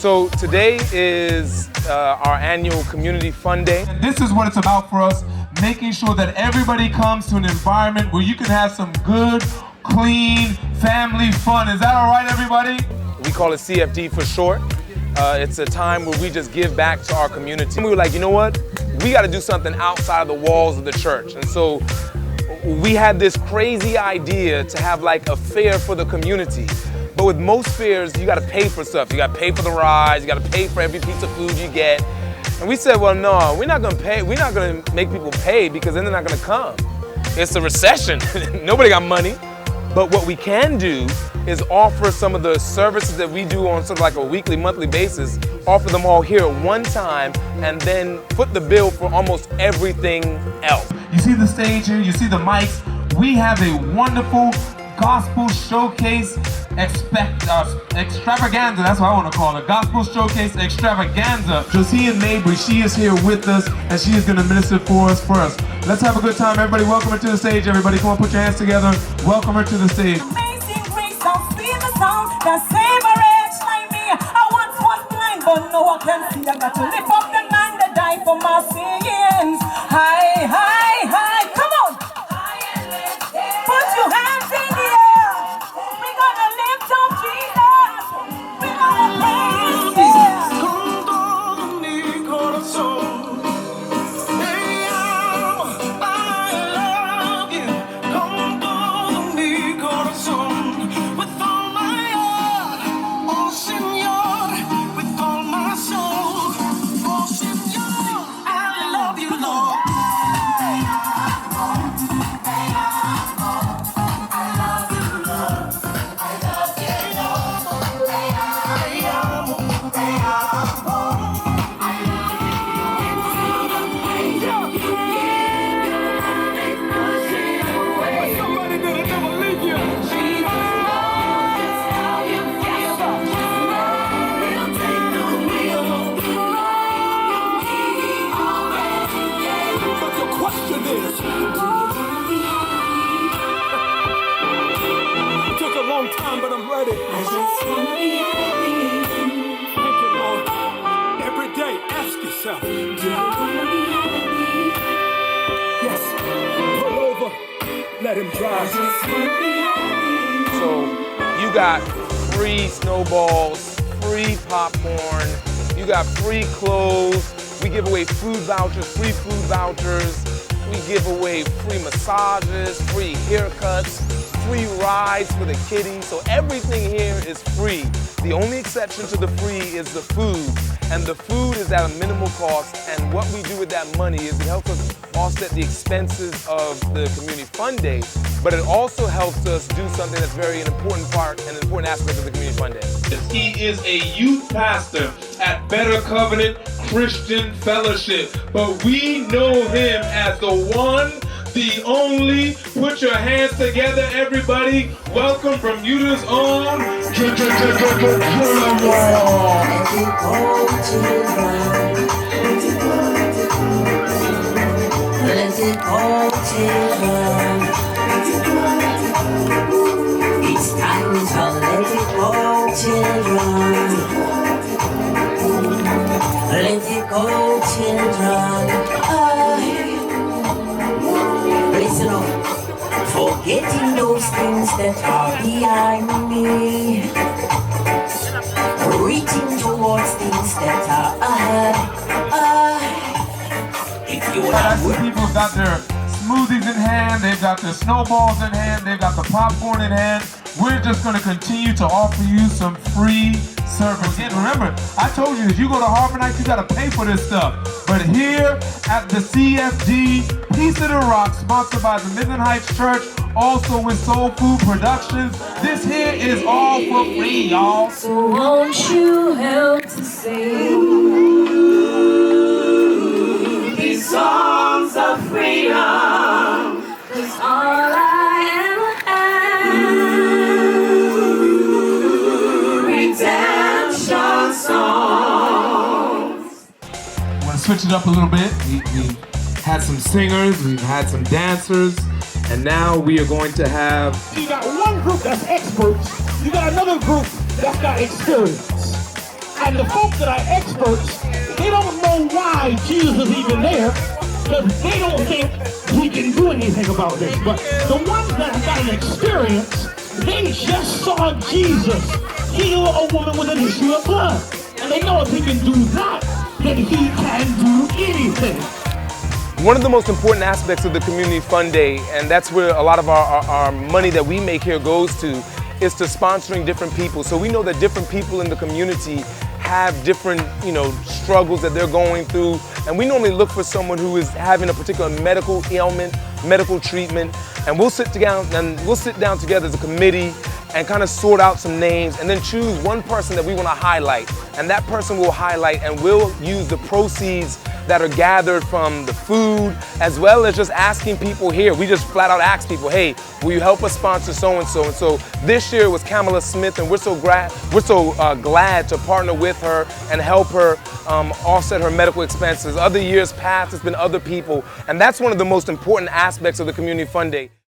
So today is our annual Community Fun Day. And this is what it's about for us, making sure that everybody comes to an environment where you can have some good, clean, family fun. Is that all right, everybody? We call it CFD for short. It's a time where we just give back to our community. We were like, you know what? We got to do something outside of the walls of the church. And so we had this crazy idea to have like a fair for the community. But with most fairs, you got to pay for stuff. You got to pay for the rides. You got to pay for every piece of food you get. And we said, well, no, we're not going to pay. We're not going to make people pay because then they're not going to come. It's a recession. Nobody got money. But what we can do is offer some of the services that we do on sort of like a weekly, monthly basis, offer them all here at one time, and then foot the bill for almost everything else. You see the stage here, you see the mics. We have a wonderful gospel showcase extravaganza, that's what I want to call it. Gospel showcase extravaganza. Josiah Mabry, she is here with us, and she is going to minister for us first. Let's have a good time, everybody. Welcome her to the stage, everybody. Come on, put your hands together. Welcome her to the stage. Amazing grace, how sweet the sound that saved a wretch like me. I once was blind, but no one can see. I got to lift up the man that died for my sins. Hi, hi, hi, come on. Put your hands in the air. We're gonna lift up Jesus. We're gonna praise Him. Con todo mi corazón. Time, but I'm ready. I just want to be happy. Thank you, Lord. Every day, ask yourself, do I want to be happy? Yes. Pull over. Let him drive. I just want to be happy. So you got free snowballs, free popcorn, you got free clothes. We give away food vouchers, free food vouchers. We give away free massages, free haircuts, free rides for the kiddies. So everything here is free. The only exception to the free is the food. And the food is at a minimal cost. And what we do with that money is it helps us offset the expenses of the Community Fun Day, but it also helps us do something that's very an important part and an important aspect of the Community Fun Day. He is a youth pastor at Better Covenant Christian Fellowship, but we know him as the one, the only. Put your hands together, everybody. Welcome from Utah's own. Let it go to run. It's time to let it go, children. Let it go, children. Listen up. Forgetting those things that are behind me. Reaching towards things that are ahead. If you I see people got their smoothies in hand, they've got their snowballs in hand, they've got the popcorn in hand. We're just going to continue to offer you some free service. Again, remember, I told you, if you go to Harbor Nights, you got to pay for this stuff. But here at the CFD Piece of the Rock, sponsored by the Midland Heights Church, also with Soul Food Productions, this here is all for free, y'all. So won't you help to sing these songs of freedom? 'Cause all I ever am, redemption songs. I want to switch it up a little bit. We had some singers, we've had some dancers, and now we are going to have... You got one group that's experts, you got another group that's got experience. I And the folks that are experts, they don't know why Jesus is even there, because they don't think he can do anything about this. But the ones that have got an experience, they just saw Jesus heal a woman with an issue of blood. And they know if he can do that, then he can do anything. One of the most important aspects of the Community Fun Day, and that's where a lot of our money that we make here goes to, is to sponsoring different people. So we know that different people in the community have different, struggles that they're going through. And we normally look for someone who is having a particular medical ailment, medical treatment, and we'll sit down together as a committee and kind of sort out some names and then choose one person that we want to highlight. And that person will highlight, and we'll use the proceeds that are gathered from the food, as well as just asking people here. We just flat out ask people, hey, will you help us sponsor so-and-so? And so this year was Kamala Smith, and we're so glad to partner with her and help her offset her medical expenses. Other years past, it's been other people. And that's one of the most important aspects of the Community Fun Day.